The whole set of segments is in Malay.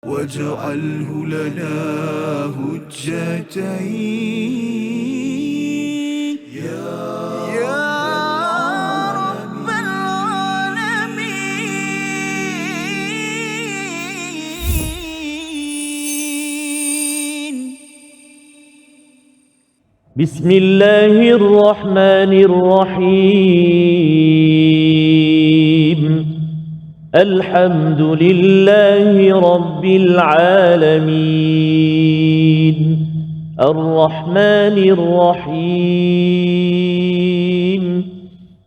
واجعله لنا هجتين يا رب العالمين. بسم الله الرحمن الرحيم. الحمد لله رب العالمين الرحمن الرحيم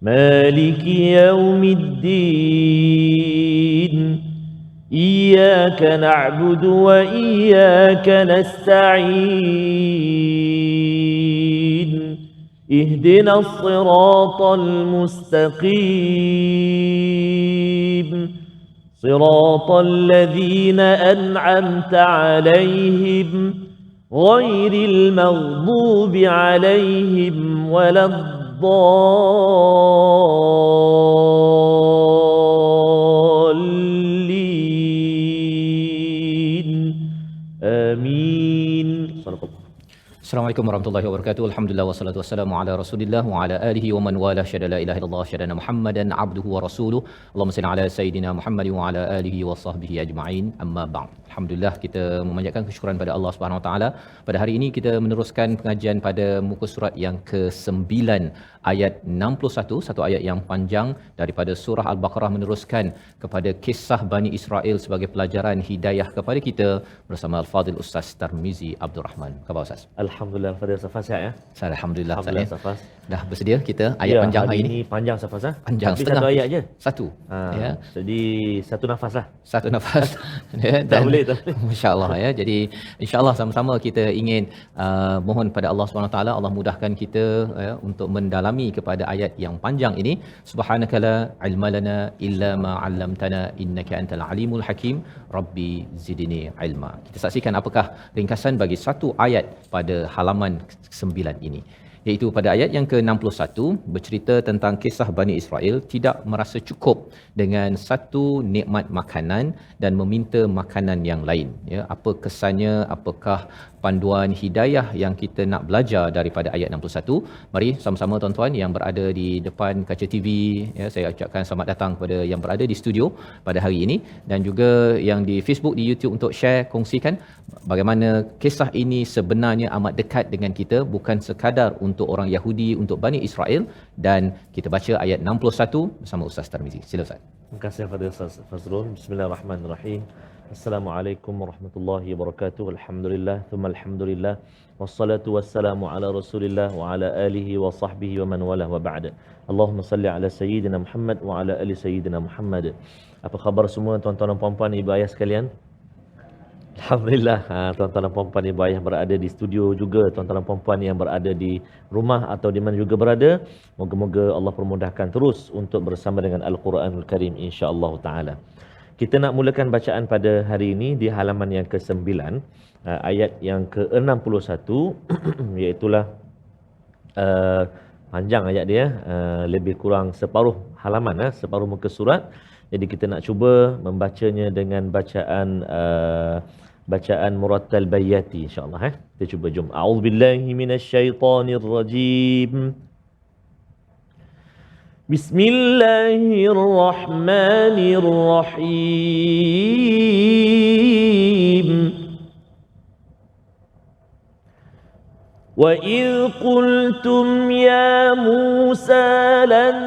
مالك يوم الدين إياك نعبد وإياك نستعين اهدنا الصراط المستقيم صراط الذين أنعمت عليهم غير المغضوب عليهم ولا الضالين آمين. صدق الله. Assalamualaikum warahmatullahi wabarakatuh. Alhamdulillah wassalatu wassalamu ala Rasulillah wa ala alihi wa man wala syada la ilaha illallah syadana Muhammadan abduhu wa rasuluh. Allahumma salli ala sayidina Muhammad wa ala alihi wa sahbihi ajma'in. Amma ba'd. Alhamdulillah kita memanjatkan kesyukuran pada Allah Subhanahu wa taala. Pada hari ini kita meneruskan pengajian pada muka surat yang ke-9 ayat 61, satu ayat yang panjang daripada surah Al-Baqarah, meneruskan kepada kisah Bani Israel sebagai pelajaran hidayah kepada kita bersama Al-Fadhil Ustaz Tarmizi Abdul Rahman. Khabar Ustaz? Alhamdulillah, Fadil Safas ya. Alhamdulillah Alhamdulillah Ustaz. Safas. Dah bersedia kita ayat Ya, panjang hari ini? panjang Safas ah. Panjang Tapi setengah. satu ayat je. Satu. Ya. Jadi satu nafas lah. Satu nafas. Ya, Tak boleh. Masya-Allah ya. Jadi insya-Allah sama-sama kita ingin mohon pada Allah Subhanahu taala Allah mudahkan kita ya, untuk mendalami kepada ayat yang panjang ini. Subhanakala ilma lana illa ma 'allamtana innaka antal alimul hakim. Rabbi zidni ilma. Kita saksikan apakah ringkasan bagi satu ayat pada halaman 9 ini. Iaitu pada ayat yang ke-61 bercerita tentang kisah Bani Israel tidak merasa cukup dengan satu nikmat makanan dan meminta makanan yang lain. Ya, apa kesannya, apakah panduan hidayah yang kita nak belajar daripada ayat 61? Mari sama-sama tuan-tuan yang berada di depan kaca TV, ya, saya ucapkan selamat datang kepada yang berada di studio pada hari ini dan juga yang di Facebook, di YouTube untuk share, kongsikan bagaimana kisah ini sebenarnya amat dekat dengan kita, bukan sekadar untuk orang Yahudi, untuk Bani Israel. Dan kita baca ayat 61 bersama Ustaz Tarmizi. Sila Ustaz. Terima kasih Fadil Ustaz Fazrul. Bismillahirrahmanirrahim. Assalamualaikum warahmatullahi wabarakatuh. Alhamdulillah, thumma alhamdulillah. Wassalatu wassalamu ala Rasulillah wa ala alihi wa sahbihi wa man wala wa ba'da. Allahumma salli ala sayyidina Muhammad wa ala ali sayyidina Muhammad. Apa khabar semua tuan-tuan dan puan-puan, ibu ayah sekalian? Alhamdulillah, tuan-tuan dan puan-puan ibu ayah berada di studio juga, tuan-tuan dan puan-puan yang berada di rumah atau di mana juga berada. Moga-moga Allah permudahkan terus untuk bersama dengan Al-Quranul Karim insya-Allah taala. Kita nak mulakan bacaan pada hari ini di halaman yang ke-9, ayat yang ke-61 iaitulah panjang ayat dia, lebih kurang separuh halaman, separuh muka surat. Jadi kita nak cuba membacanya dengan bacaan murattal bayati insya-Allah. Kita cuba, jom. A'udzubillahi minasyaitonirrajim. Bismillahirrahmanirrahim. وَإِذْ قُلْتُمْ يَا مُوسَى لَن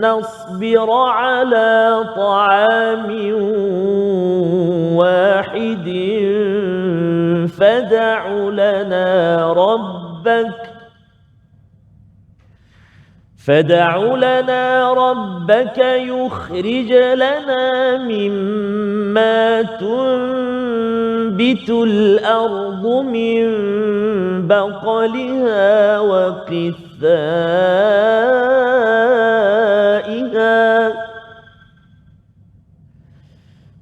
نَّصْبِرَ عَلَى طَعَامٍ وَاحِدٍ فادع لنا ربك يخرج لنا مما تنبت الأرض من بقلها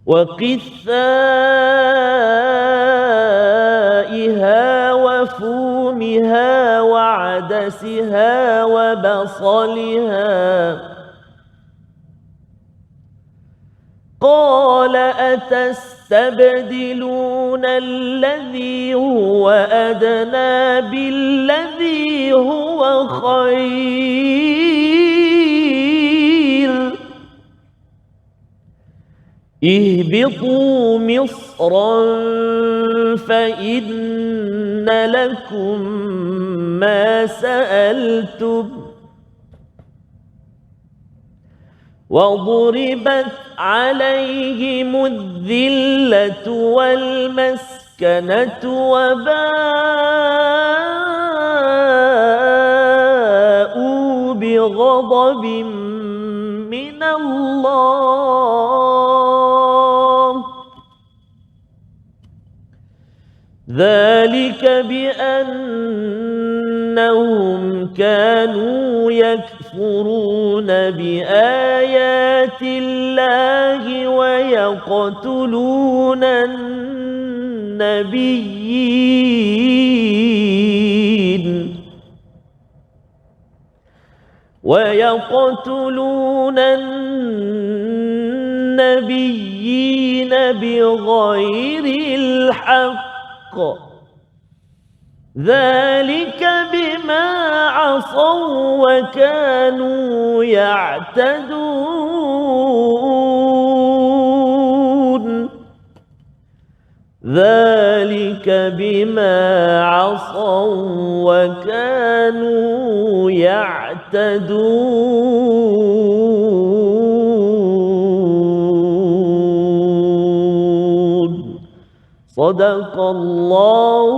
وقثائها وفومها وعدسها وبصلها قال أتستبدلون تستبدلون الذي هو أدنى بالذي هو خير اهبطوا مصرا فإن لكم ما سألتم وضربت عليهم الذلة والمسكنة وباءوا بغضب من الله ذلك بأنهم كانوا يكفرون بآيات الله ويقتلون النبيين بغير الحق ذلك بما عصوا وكانوا يعتدون ذلك بما عصوا وكانوا يعتدون صدق الله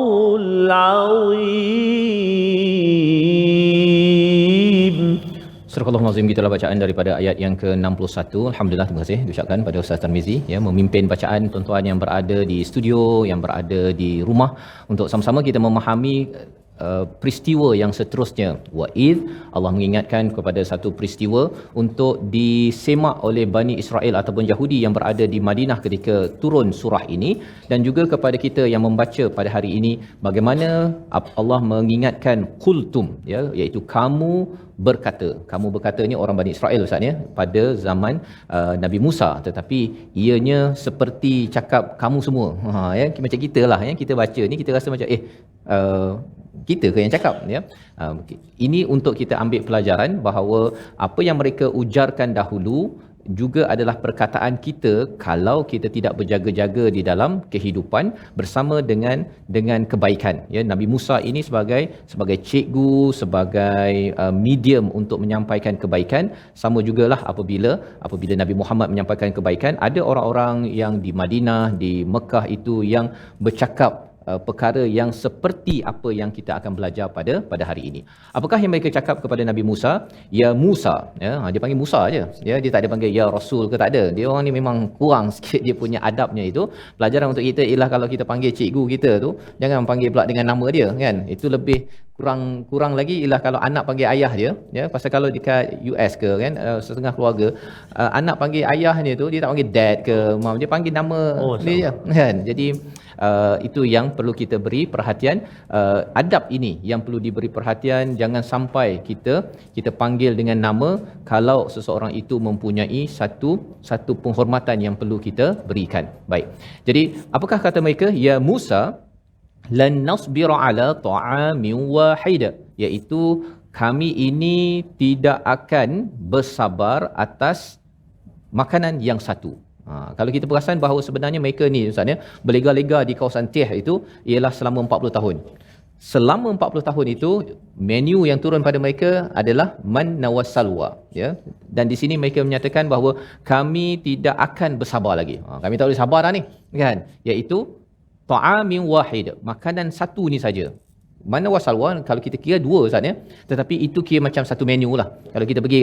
العظيم. Surah Al-Azim, gitulah bacaan daripada ayat yang ke-61. Alhamdulillah, terima kasih diucapkan pada Ustaz Tarmizi ya, memimpin bacaan tuan-tuan yang berada di studio, yang berada di rumah, untuk sama-sama kita memahami peristiwa yang seterusnya. Wa'id, Allah mengingatkan kepada satu peristiwa untuk disemak oleh Bani Israel ataupun Yahudi yang berada di Madinah ketika turun surah ini, dan juga kepada kita yang membaca pada hari ini, bagaimana Allah mengingatkan kultum ya, iaitu kamu berkata. Kamu berkata ni orang Bani Israel Ustaz ya, pada zaman Nabi Musa, tetapi ianya seperti cakap kamu semua. Ya, macam kita lah ya, kita baca ni kita rasa macam kita ke yang cakap ya. Ini untuk kita ambil pelajaran bahawa apa yang mereka ujarkan dahulu juga adalah perkataan kita kalau kita tidak berjaga-jaga di dalam kehidupan bersama dengan kebaikan ya. Nabi Musa ini sebagai cikgu, sebagai medium untuk menyampaikan kebaikan. Sama jugalah apabila Nabi Muhammad menyampaikan kebaikan, ada orang-orang yang di Madinah, di Mekah itu yang bercakap perkara yang seperti apa yang kita akan belajar pada hari ini. Apakah yang mereka cakap kepada Nabi Musa? Ya Musa, ya, dia panggil Musa aja. Ya, dia tak ada panggil ya Rasul ke, tak ada. Dia orang ni memang kurang sikit dia punya adabnya itu. Pelajaran untuk kita ialah kalau kita panggil cikgu kita tu, jangan panggil pula dengan nama dia kan. Itu lebih kurang lagi ialah kalau anak panggil ayah dia, ya, pasal kalau dekat US ke kan, setengah keluarga anak panggil ayahnya tu dia tak panggil dad ke mom, dia panggil nama dia je kan. Jadi itu yang perlu kita beri perhatian. Adab ini yang perlu diberi perhatian, jangan sampai kita panggil dengan nama kalau seseorang itu mempunyai satu penghormatan yang perlu kita berikan. Baik. Jadi apakah kata mereka? Ya Musa, lan nasbira ala ta'amin wahid, iaitu kami ini tidak akan bersabar atas makanan yang satu. Kalau kita perasan bahawa sebenarnya mereka ni Ustaz ya, berlega-lega di kawasan Tih itu ialah selama 40 tahun. Selama 40 tahun itu menu yang turun pada mereka adalah man nawasalwa ya. Dan di sini mereka menyatakan bahawa kami tidak akan bersabar lagi. Kami tak boleh sabar dah ni kan, iaitu ta'amin wahid, makanan satu ni saja. Mana wasalwa kalau kita kira dua Ustaz ya, tetapi itu kira macam satu menu lah. Kalau kita pergi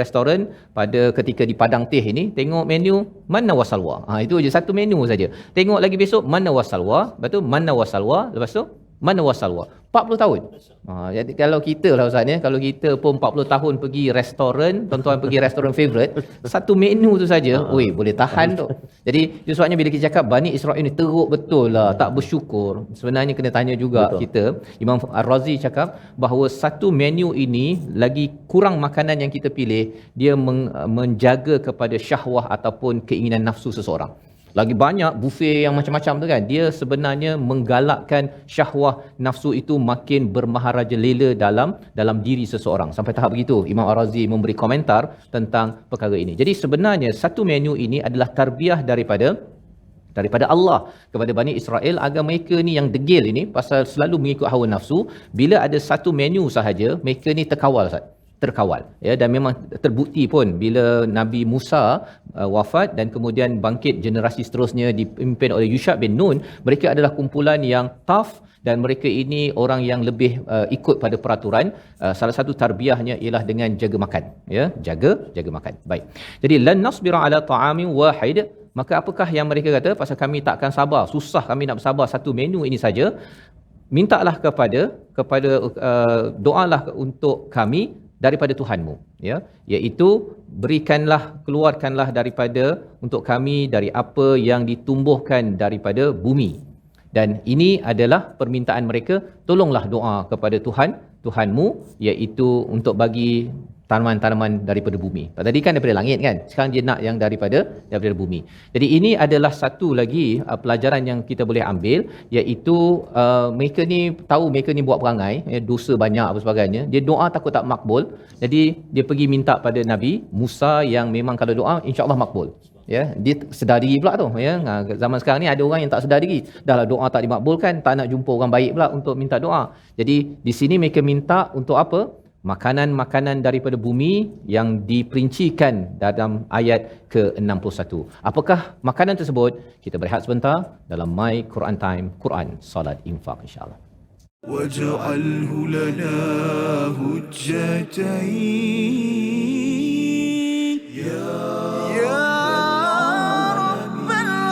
restoran pada ketika di Padang Teh ini, tengok menu mana wasalwa, itu aja satu menu saja. Tengok lagi besok mana wasalwa, lepas tu mana wasalwa, lepas tu mana wasalwa. 40 tahun. Jadi kalau kita lah Ustaz ya, kalau kita pun 40 tahun pergi restoran, tuan-tuan pergi restoran favorite, satu menu tu saja, oi boleh tahan tu. Jadi itu sebabnya bila kita cakap Bani Israel ni teruk betul lah, tak bersyukur. Sebenarnya kena tanya juga betul. Kita Imam Ar-Razi cakap bahawa satu menu ini lagi kurang makanan yang kita pilih, dia menjaga kepada syahwah ataupun keinginan nafsu seseorang. Lagi banyak buffet yang macam-macam tu kan, dia sebenarnya menggalakkan syahwah nafsu itu makin bermaharaja lela dalam diri seseorang. Sampai tahap begitu Imam Ar-Razi memberi komentar tentang perkara ini. Jadi sebenarnya satu menu ini adalah tarbiyah daripada Allah kepada Bani Israel agar mereka ni yang degil ini pasal selalu mengikut hawa nafsu. Bila ada satu menu sahaja, mereka ni terkawal ya, dan memang terbukti pun bila Nabi Musa wafat dan kemudian bangkit generasi seterusnya dipimpin oleh Yusha bin Nun, mereka adalah kumpulan yang tough dan mereka ini orang yang lebih ikut pada peraturan. Salah satu tarbiyahnya ialah dengan jaga makan ya, jaga makan. Baik. Jadi lan nasbira ala ta'amin wahid, maka apakah yang mereka kata? Pasal kami takkan sabar, susah kami nak bersabar satu menu ini saja. Mintalah kepada doalah untuk kami daripada Tuhanmu ya, iaitu keluarkanlah daripada untuk kami dari apa yang ditumbuhkan daripada bumi. Dan ini adalah permintaan mereka, tolonglah doa kepada Tuhanmu, iaitu untuk bagi tanaman-tanaman daripada bumi. Tadi kan daripada langit kan, sekarang dia nak yang daripada bumi. Jadi ini adalah satu lagi pelajaran yang kita boleh ambil, iaitu mereka ni tahu mereka ni buat perangai dosa banyak apa sebagainya, dia doa takut tak makbul, jadi dia pergi minta pada Nabi Musa yang memang kalau doa insya-Allah makbul ya. Dia sedar diri pula tu ya. Zaman sekarang ni ada orang yang tak sedar diri, dahlah doa tak dimakbulkan, tak nak jumpa orang baik pula untuk minta doa. Jadi di sini mereka minta untuk apa? Makanan-makanan daripada bumi yang diperincikan dalam ayat ke-61. Apakah makanan tersebut? Kita berehat sebentar dalam My Quran Time, Quran Salat Infak insya-Allah. واجعله لنا هجتين يا رب العالمين.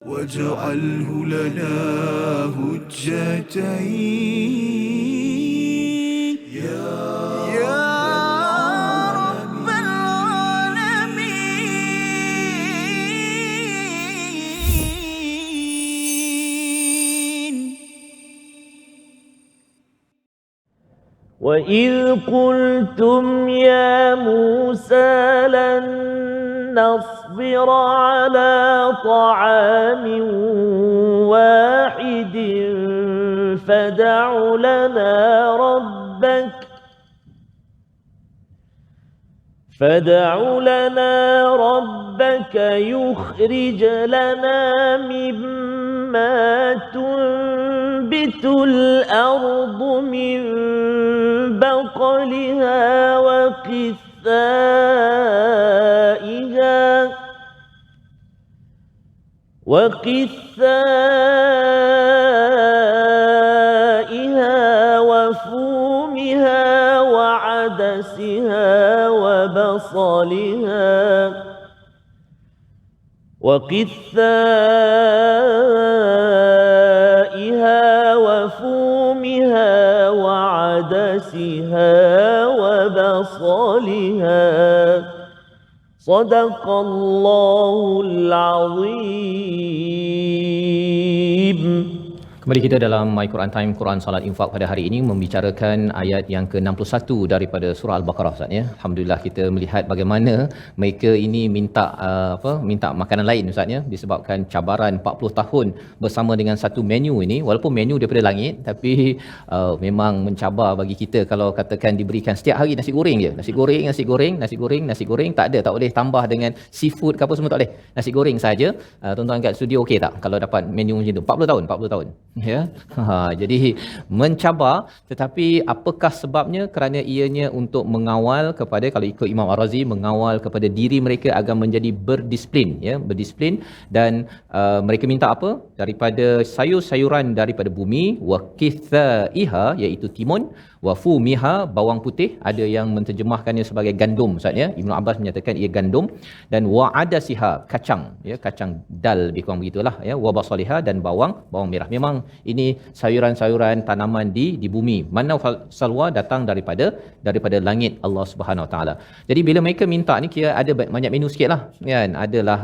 واجعله لنا هجتين يا رب العالمين. وَإِذْ قُلْتُمْ يَا مُوسَى لَن نَّصْبِرَ عَلَى طَعَامٍ وَاحِدٍ فَادْعُ لَنَا رَبَّكَ يُخْرِجْ لَنَا مِمَّا تُنبِتُ الْأَرْضُ مِن بَقْلِهَا وقثائها وفومها وعدسها وبصلها صدق الله العظيم. Kembali kita dalam My Quran Time, Quran Salat Infak pada hari ini membicarakan ayat yang ke-61 daripada surah Al-Baqarah, Ustaz ya. Alhamdulillah kita melihat bagaimana mereka ini minta makanan lain, Ustaz ya, disebabkan cabaran 40 tahun bersama dengan satu menu ini, walaupun menu daripada langit, tapi memang mencabar bagi kita kalau katakan diberikan setiap hari nasi goreng je. Nasi goreng, tak ada, tak boleh tambah dengan seafood ke apa semua, tak boleh. Nasi goreng saja. Tuan-tuan kat studio okey tak kalau dapat menu macam tu? 40 tahun. Ya. Jadi mencabar, tetapi apakah sebabnya? Kerana ianya untuk mengawal kepada, kalau ikut Imam Ar-Razi, mengawal kepada diri mereka agar menjadi berdisiplin, ya, berdisiplin. Dan mereka minta apa? Daripada sayur-sayuran daripada bumi, wa kithaiha, iaitu timun, wa fumiha, bawang putih, ada yang menterjemahkannya sebagai gandum, Ustaz ya. Ibnu Abbas menyatakan ia gandum, dan wa adasiha, kacang, ya, kacang dal lebih kurang begitulah ya, wa basaliha, dan bawang merah. Memang ini sayuran-sayuran tanaman di bumi. Mana salwa datang daripada langit Allah Subhanahu Wa Taala. Jadi bila mereka minta ni, kira ada banyak menu sikitlah kan. Adalah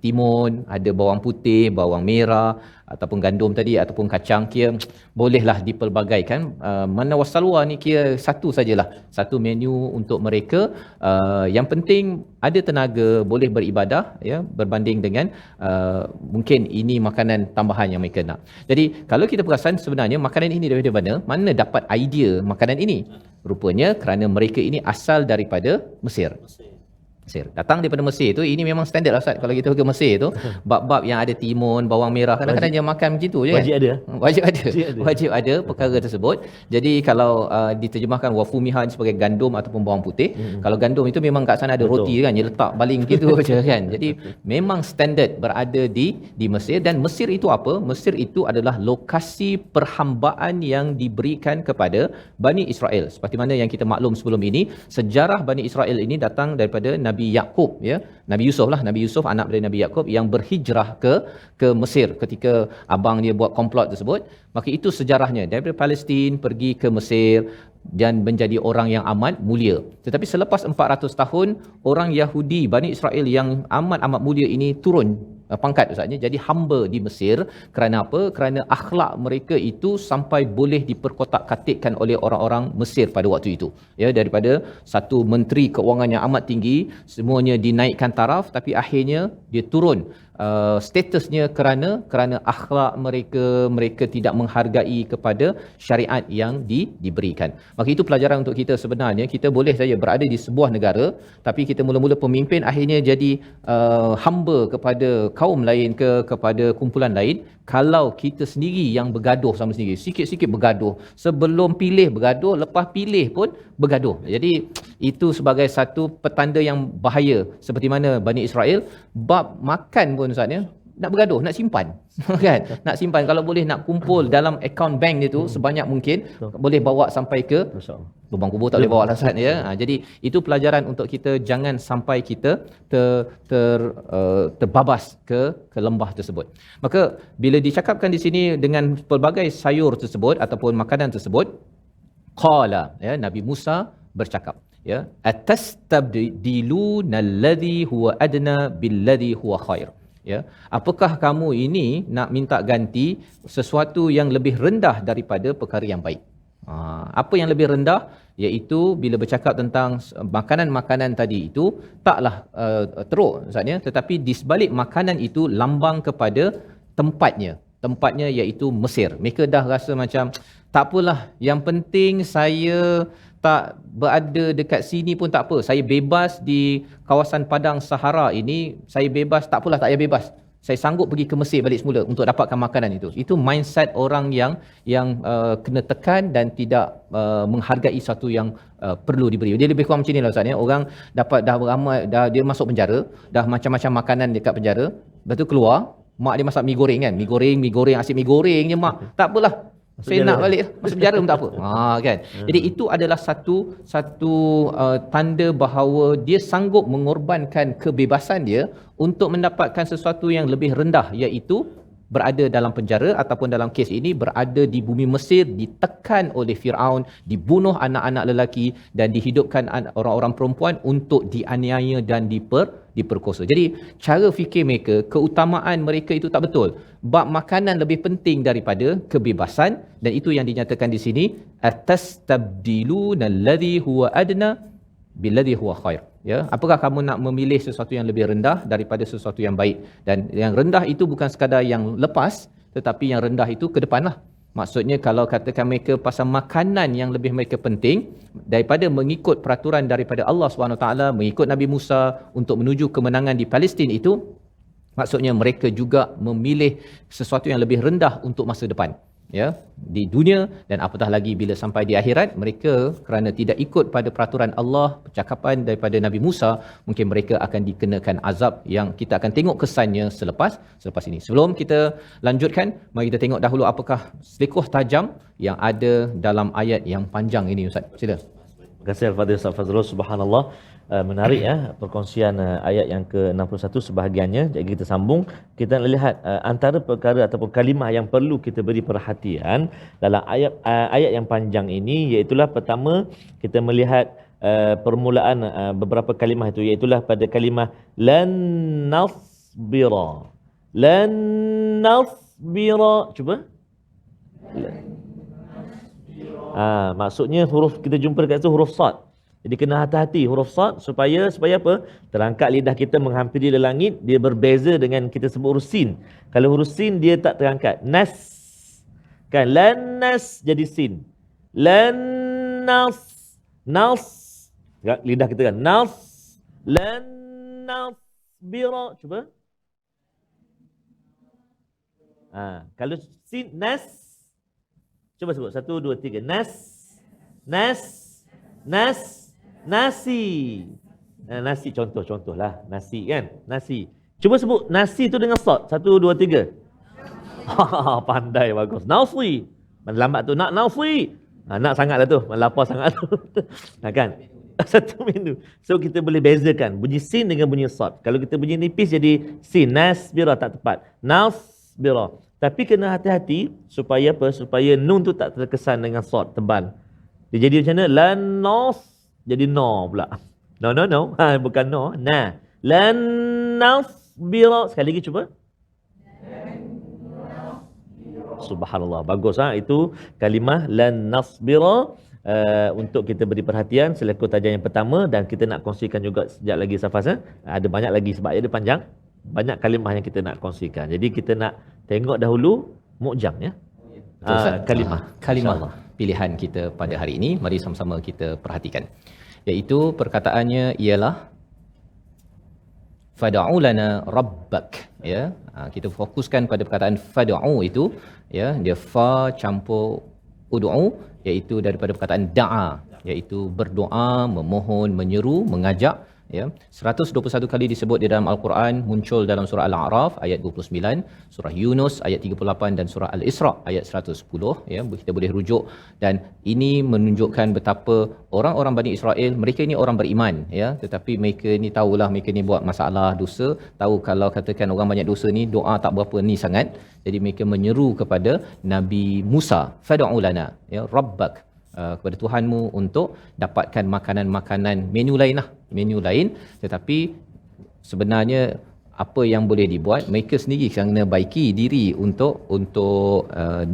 timun, ada bawang putih, bawang merah, ataupun gandum tadi, ataupun kacang, kira bolehlah dipelbagaikan. Mana wasalwa ni kira satu sajalah, satu menu untuk mereka. Yang penting ada tenaga, boleh beribadah ya, berbanding dengan mungkin ini makanan tambahan yang mereka nak. Jadi kalau kita perasan, sebenarnya makanan ini daripada mana dapat idea makanan ini? Rupanya kerana mereka ini asal daripada Mesir. Datang daripada Mesir tu, ini memang standard lah Ustaz. Kalau kita pergi Mesir tu, bab-bab yang ada timun, bawang merah, kadang-kadang dia makan macam tu je kan? Wajib ada perkara tersebut. Jadi kalau diterjemahkan wafumiha sebagai gandum ataupun bawang putih, kalau gandum itu memang kat sana ada roti kan, dia letak baling gitu je kan. Jadi memang standard berada di Mesir. Dan Mesir itu apa? Mesir itu adalah lokasi perhambaan yang diberikan kepada Bani Israel. Seperti mana yang kita maklum sebelum ini, sejarah Bani Israel ini datang daripada Nabi Yaqub ya, Nabi Yusuf anak dari Nabi Yaqub yang berhijrah ke Mesir ketika abang dia buat komplot tersebut. Maka itu sejarahnya, daripada Palestin pergi ke Mesir dan menjadi orang yang amat mulia. Tetapi selepas 400 tahun, orang Yahudi Bani Israel yang amat mulia ini turun pangkat Ustaznya, jadi hamba di Mesir. Kerana apa? Kerana akhlak mereka itu sampai boleh diperkotak-katikkan oleh orang-orang Mesir pada waktu itu. Ya, daripada satu menteri keuangan yang amat tinggi, semuanya dinaikkan taraf, tapi akhirnya dia turun statusnya kerana akhlak mereka tidak menghargai kepada syariat yang diberikan. Maka itu pelajaran untuk kita sebenarnya. Kita boleh saja berada di sebuah negara, tapi kita mula-mula pemimpin, akhirnya jadi hamba kepada kaum lain kepada kumpulan lain. Kalau kita sendiri yang bergaduh sama sendiri, sikit-sikit bergaduh, sebelum pilih bergaduh, lepas pilih pun bergaduh. Jadi itu sebagai satu petanda yang bahaya. Seperti mana Bani Israel, bab makan pun Ustaz ya, nak bergaduh, nak simpan kan, nak simpan, kalau boleh nak kumpul dalam akaun bank dia tu sebanyak mungkin, boleh bawa sampai ke lubang kubur, tak boleh bawa lah Ustaz ya. Jadi itu pelajaran untuk kita, jangan sampai kita terbabas ke lembah tersebut. Maka bila dicakapkan di sini dengan pelbagai sayur tersebut ataupun makanan tersebut, qala ya, Nabi Musa bercakap ya, atastabdiluna alladhi huwa adna billadhi huwa khair. Ya, apakah kamu ini nak minta ganti sesuatu yang lebih rendah daripada perkara yang baik? Apa yang lebih rendah? Iaitu bila bercakap tentang makanan-makanan tadi itu, taklah teruk Ustaznya, tetapi di sebalik makanan itu lambang kepada tempatnya iaitu Mesir. Mereka dah rasa macam tak apalah, yang penting saya tak berada dekat sini pun tak apa, saya bebas di kawasan padang Sahara ini, saya bebas, tak apalah, tak payah bebas, saya sanggup pergi ke Mesir balik semula untuk dapatkan makanan itu. Itu mindset orang yang kena tekan dan tidak menghargai sesuatu yang perlu diberi. Dia lebih kurang macam ni lah Ustaz ya. Orang dapat dah beramai, dia masuk penjara, dah macam-macam makanan dekat penjara, lepas tu keluar, mak dia masak mi goreng kan, mi goreng, asyik mi goreng je mak, tak apalah, saya nak balik masuk penjara pun tak apa. Kan. Jadi itu adalah satu tanda bahawa dia sanggup mengorbankan kebebasan dia untuk mendapatkan sesuatu yang lebih rendah, iaitu berada dalam penjara ataupun dalam kes ini berada di bumi Mesir, ditekan oleh Firaun, dibunuh anak-anak lelaki dan dihidupkan orang-orang perempuan untuk dianiaya dan diperkosa. Jadi cara fikir mereka, keutamaan mereka itu tak betul. Bab makanan lebih penting daripada kebebasan, dan itu yang dinyatakan di sini, atastabdiluna alladhi huwa adna billadhi huwa khair. Ya, apakah kamu nak memilih sesuatu yang lebih rendah daripada sesuatu yang baik? Dan yang rendah itu bukan sekadar yang lepas, tetapi yang rendah itu ke depanlah. Maksudnya kalau katakan mereka pasal makanan yang lebih mereka penting daripada mengikut peraturan daripada Allah SWT, mengikut Nabi Musa untuk menuju kemenangan di Palestin itu, maksudnya mereka juga memilih sesuatu yang lebih rendah untuk masa depan, ya, di dunia, dan apatah lagi bila sampai di akhirat, mereka kerana tidak ikut pada peraturan Allah, percakapan daripada Nabi Musa, mungkin mereka akan dikenakan azab yang kita akan tengok kesannya selepas ini. Sebelum kita lanjutkan, mari kita tengok dahulu apakah selekoh tajam yang ada dalam ayat yang panjang ini, Ustaz. Sila. Terima kasih kepada Ustaz Fazrul. Subhanallah, menarik ya perkongsian ayat yang ke-61 sebahagiannya. Jadi kita sambung, kita nak lihat antara perkara ataupun kalimah yang perlu kita beri perhatian dalam ayat yang panjang ini, iaitu pertama kita melihat permulaan beberapa kalimah itu, iaitu pada kalimah lan nasbira. Lan nasbira. Cuba. Maksudnya huruf kita jumpa dekat situ huruf sad. Jadi kena hati-hati huruf sad supaya apa? Terangkat lidah kita menghampiri langit, dia berbeza dengan kita sebut huruf sin. Kalau huruf sin dia tak terangkat. Nas. Kan lan nas jadi sin. Lan nas. Nas. Lidah kita kan nas. Lan nasbira. Cuba. Kalau sin nas. Cuba sebut 1 2 3. Nas. Nas. Nas. Nasi. Nasi contohlah. Nasi kan? Nasi. Cuba sebut nasi tu dengan sad. 1 2 3. Pandai, bagus. Nasi. Lambat tu nak nasi. Nak sangatlah tu. Lapar sangat tu. Kan? Satu menu. So kita boleh bezakan bunyi sin dengan bunyi sad. Kalau kita bunyi nipis jadi sin. Nasbira tak tepat. Nasbira. Tapi kena hati-hati supaya apa? Supaya nun tu tak terkesan dengan sad tebal. Dia jadi macam mana? Lanos jadi no pula. No. Bukan no. Nah. Lan nasbira. Sekali lagi cuba. Subhanallah. Bagus itu kalimah lan nasbira. Untuk kita beri perhatian selekoh tajam yang pertama, dan kita nak kongsikan juga sekejap lagi Safas. Ada banyak lagi sebab dia panjang. Banyak kalimah yang kita nak kongsikan. Jadi kita nak tengok dahulu mu'jam ya. Kalimah pilihan kita pada hari ini, mari sama-sama kita perhatikan. Iaitu perkataannya ialah fad'u lana rabbak, ya. Kita fokuskan pada perkataan fad'u itu, ya, dia fa campur ud'u, iaitu daripada perkataan da'a, iaitu berdoa, memohon, menyeru, mengajak, ya. 121 kali disebut di dalam Al-Quran, muncul dalam surah Al-A'raf ayat 29, surah Yunus ayat 38 dan surah Al-Isra ayat 110, ya. Kita boleh rujuk, dan ini menunjukkan betapa orang-orang Bani Israel, mereka ini orang beriman, ya, tetapi mereka ni tahulah mereka ni buat masalah dosa, tahu kalau katakan orang banyak dosa ni doa tak berapa ni sangat. Jadi mereka menyeru kepada Nabi Musa, fad'u lana, ya, rabbak, kepada Tuhanmu untuk dapatkan makanan-makanan menu lain, tetapi sebenarnya apa yang boleh dibuat, mereka sendiri kena baiki diri untuk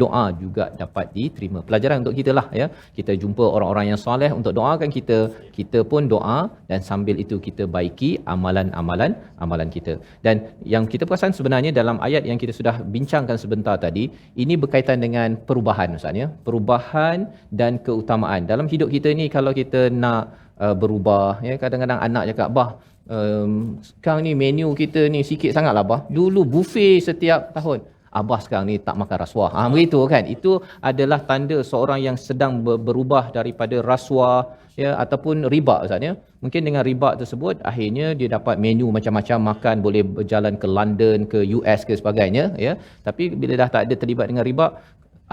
doa juga dapat diterima. Pelajaran untuk kita lah, ya. Kita jumpa orang-orang yang soleh untuk doakan kita, kita pun doa, dan sambil itu kita baiki amalan kita. Dan yang kita perasan sebenarnya dalam ayat yang kita sudah bincangkan sebentar tadi, ini berkaitan dengan perubahan, Ustaz, ya. Perubahan dan keutamaan dalam hidup kita ni. Kalau kita nak berubah, ya, kadang-kadang anak cakap, bah, sekarang ni menu kita ni sikit sangatlah, bah. Dulu buffet setiap tahun, abah sekarang ni tak makan rasuah. Begitu kan? Itu adalah tanda seorang yang sedang berubah daripada rasuah, ya, ataupun riba, Ustaz, ya. Mungkin dengan riba tersebut akhirnya dia dapat menu macam-macam, makan boleh berjalan ke London, ke US ke sebagainya, ya. Tapi bila dah tak ada terlibat dengan riba,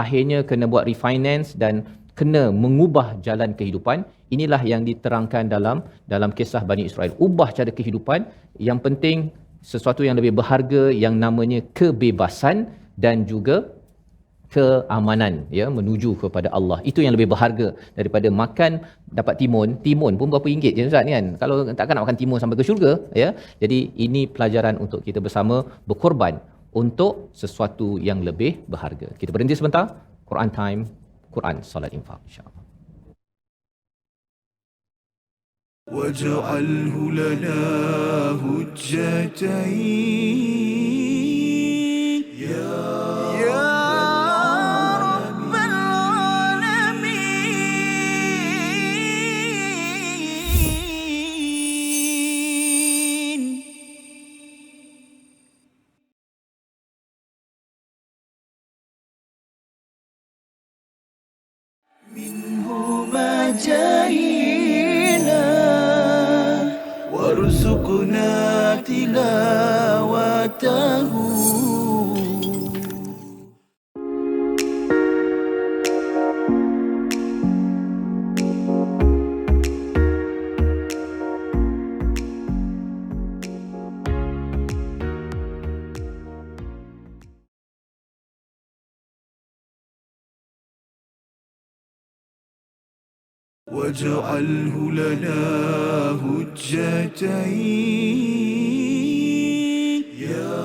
akhirnya kena buat refinance dan kena mengubah jalan kehidupan. Inilah yang diterangkan dalam kisah Bani Israel. Ubah cara kehidupan. Yang penting sesuatu yang lebih berharga yang namanya kebebasan, dan juga keamanan, ya, menuju kepada Allah. Itu yang lebih berharga daripada makan dapat timun pun berapa ringgit je Ustaz kan. Kalau takkan nak makan timun sampai ke syurga, ya. Jadi ini pelajaran untuk kita bersama berkorban untuk sesuatu yang lebih berharga. Kita berhenti sebentar. Quran time, Quran solat infak, insya-Allah. واجعله لنا هجتين يا رب العالمين. منه ما جاهينا وارزقنا تلاوته. واجعله لنا هجتين يا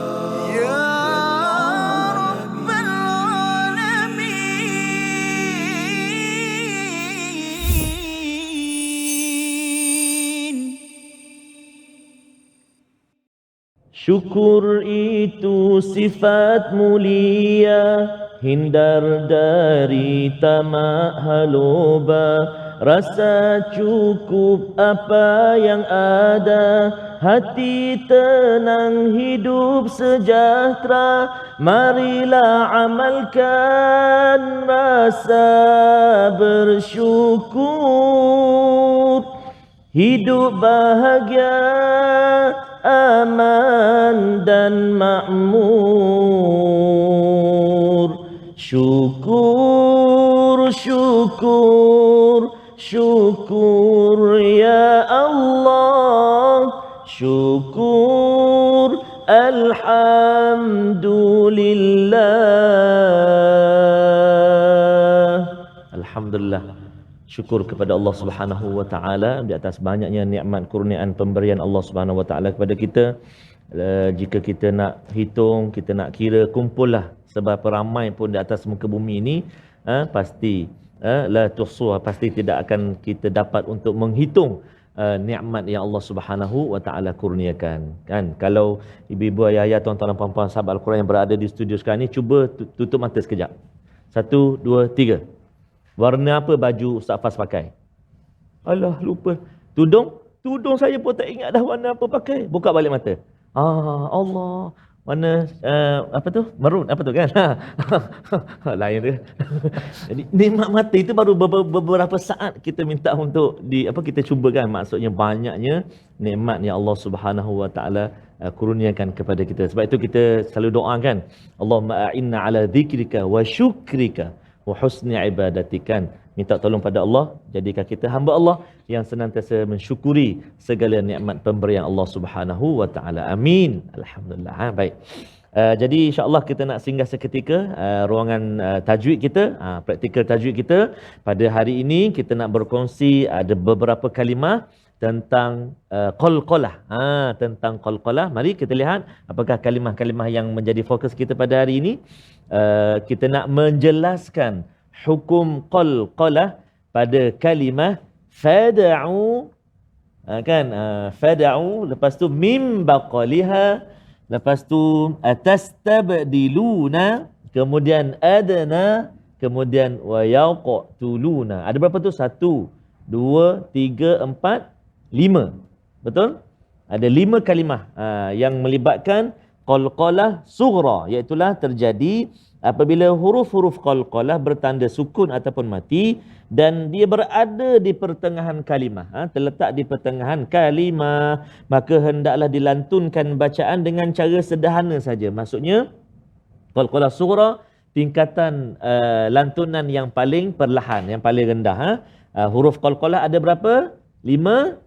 رب العالمين. Syukur itu sifat mulia, hindar dari tamak haloba. Rasa cukup apa yang ada, hati tenang, hidup sejahtera. Marilah amalkan rasa bersyukur, hidup bahagia, aman dan makmur. Syukur, syukur, syukur ya Allah. Syukur, alhamdulillah. Alhamdulillah. Syukur kepada Allah Subhanahu wa taala di atas banyaknya nikmat kurniaan pemberian Allah Subhanahu wa taala kepada kita. Jika kita nak hitung, kita nak kira, kumpullah seberapa ramai pun di atas muka bumi ini, pasti la tuhsuha, pasti tidak akan kita dapat untuk menghitung nikmat yang Allah Subhanahu wa taala kurniakan, kan. Kalau ibu-ibu, ayah-ayah, tuan-tuan dan puan-puan sahabat Al-Quran yang berada di studio sekarang ni, cuba tutup mata sekejap. 1 2 3. Warna apa baju Ustaz Fas pakai? Alah, lupa. Tudung saya pun tak ingat dah warna apa pakai. Buka balik mata. Allah, warna apa tu? Maroon, apa tu kan? Lain tu. Jadi nikmat mata itu baru beberapa saat kita minta untuk kita cuba kan. Maksudnya banyaknya nikmat yang Allah Subhanahu wa taala kurniakan kepada kita. Sebab itu kita selalu doakan, Allahumma a'inna ala dzikrika wa syukrika wa husni ibadatikan. Minta tolong pada Allah, jadikan kita hamba Allah yang senantiasa mensyukuri segala nikmat pemberian Allah Subhanahu wa taala. Amin. Alhamdulillah. Baik. Jadi insya-Allah kita nak singgah seketika ruangan tajwid kita, praktikal tajwid kita. Pada hari ini kita nak berkongsi ada beberapa kalimah tentang qalqalah. Tentang qalqalah. Mari kita lihat apakah kalimah-kalimah yang menjadi fokus kita pada hari ini. Kita nak menjelaskan hukum qalqalah pada kalimah fad'u, kan, fad'u, lepas tu mim baqaliha, lepas tu atastabdiluna, kemudian adna, kemudian wa yaqtuluna. Ada berapa tu? 1 2 3 4 5. Betul? Ada 5 kalimah yang melibatkan qalqalah sughra, iaitu terjadi apabila huruf-huruf qalqalah bertanda sukun ataupun mati dan dia berada di pertengahan kalimah, terletak di pertengahan kalimah, maka hendaklah dilantunkan bacaan dengan cara sederhana saja. Maksudnya qalqalah sughra tingkatan lantunan yang paling perlahan, yang paling rendah. Huruf qalqalah ada berapa? 15.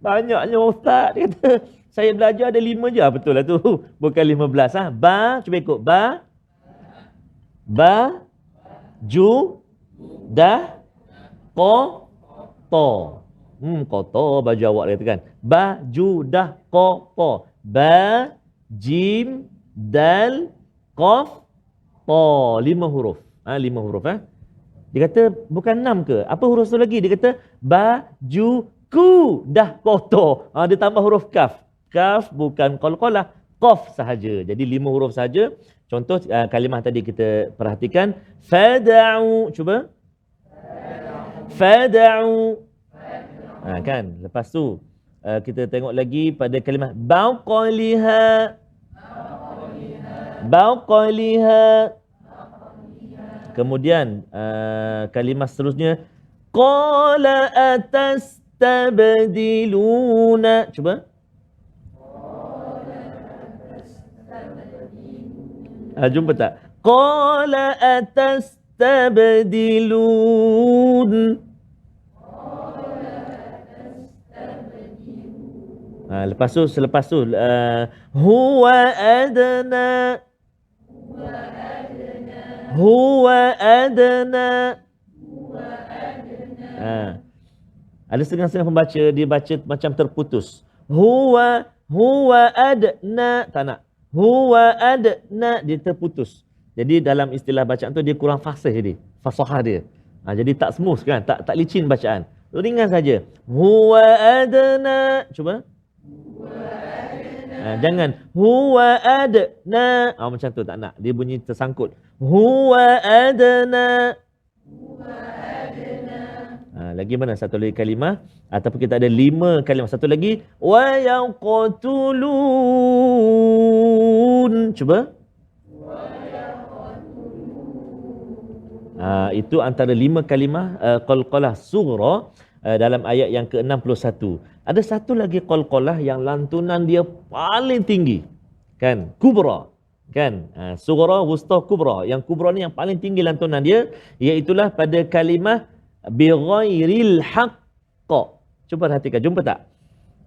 Banyaknya ustaz kata. Saya belajar ada 5 je. Betul lah tu. Bukan 15. Ba, cuba ikut. Ba, ju, dah, ko, to. Kotor baju awak dia katakan. Baju dah kotor. Ba, jim, dal, qaf, ta. 5 huruf. 5 huruf. Dia kata bukan 6 ke? Apa huruf tu lagi? Dia kata baju ku dah kotor. Dia tambah huruf kaf. Kaf bukan qalqalah. Qaf sahaja. Jadi 5 huruf sahaja. Contoh kalimah tadi kita perhatikan. Fada'u. Cuba. Fada'u. Kan? Lepas tu kita tengok lagi pada kalimah baqaliha. Baqaliha. Kemudian kalimah seterusnya qala atastabdiluna. Cuba. Jumpa tak? Qala atastabdilun. Lepas tu huwa adna. Huwa adna. Ada setengah-setengah pembaca dia baca macam terputus. Huwa adna, tak nak. Huwa adna, dia terputus. Jadi dalam istilah bacaan tu dia kurang fasih dia. Fasahah dia. Jadi tak smooth kan, tak licin bacaan. Ringan saja. Huwa adna. Cuba. Jangan huwa adna. Macam tu tak nak. Dia bunyi tersangkut. Huwa adna. Lagi mana satu lagi kalimah? Ataupun kita ada 5 kalimah. Satu lagi. Wa yaqtulun. Cuba. Itu antara 5 kalimah qalqalah sughra dalam ayat yang ke-61. Ada satu lagi qalqalah yang lantunan dia paling tinggi. Kan? Kubra. Kan? Sughra, wusta, kubra. Yang kubra ni yang paling tinggi lantunan dia, iaitulah pada kalimah bighairil haqq. Cuba perhatikan, jumpa tak?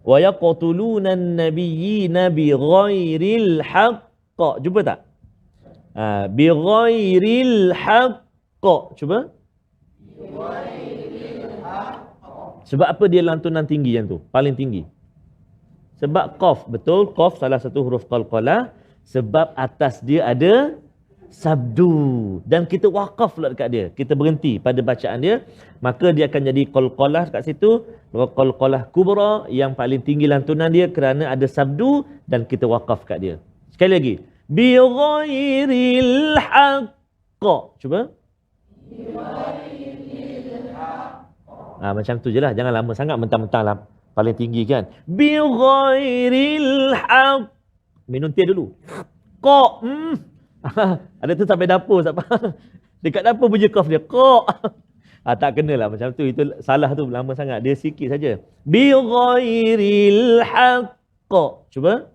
Wa yaqtuluna an-nabiyyina bighairil haqq. Jumpa tak? Bighairil haqq. Cuba. Sebab apa dia lantunan tinggi yang tu? Paling tinggi. Sebab qaf. Betul, qaf salah satu huruf qalqalah. Sebab atas dia ada sabdu. Dan kita waqaf pula dekat dia. Kita berhenti pada bacaan dia. Maka dia akan jadi qalqalah kat situ. Qalqalah kubra yang paling tinggi lantunan dia kerana ada sabdu dan kita waqaf kat dia. Sekali lagi. Bi ghairil haqq. Cuba. Macam tu je lah. Jangan lama sangat mentang-mentang lah. Paling tinggi kan. Bi ghairil haqq. Minum teh dulu. Qaq. Ada tu sampai dapur. Dekat dapur bunyi qaf dia. Qaq. Tak kena lah macam tu. Itu salah tu lama sangat. Dia sikit saja. Bi ghairil haqq. Cuba.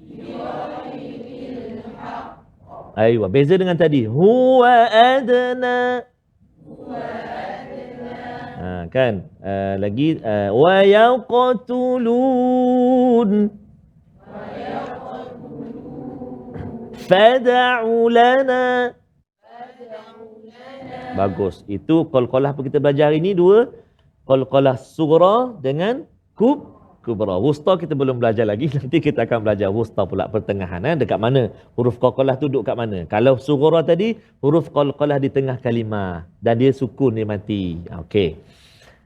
Bi ghairil haqq. Aywa. Beza dengan tadi. Huwa adna. Kan lagi wa yaqtulun fad'u lana. Bagus. Itu qalqalah apa kita belajar hari ni, 2 qalqalah sughra dengan kubra. Wusta kita belum belajar lagi. Nanti kita akan belajar wusta pula pertengahan. Dekat mana huruf qalqalah tu duduk kat mana. Kalau sughra tadi huruf qalqalah di tengah kalimah dan dia sukun, dia mati. Okey.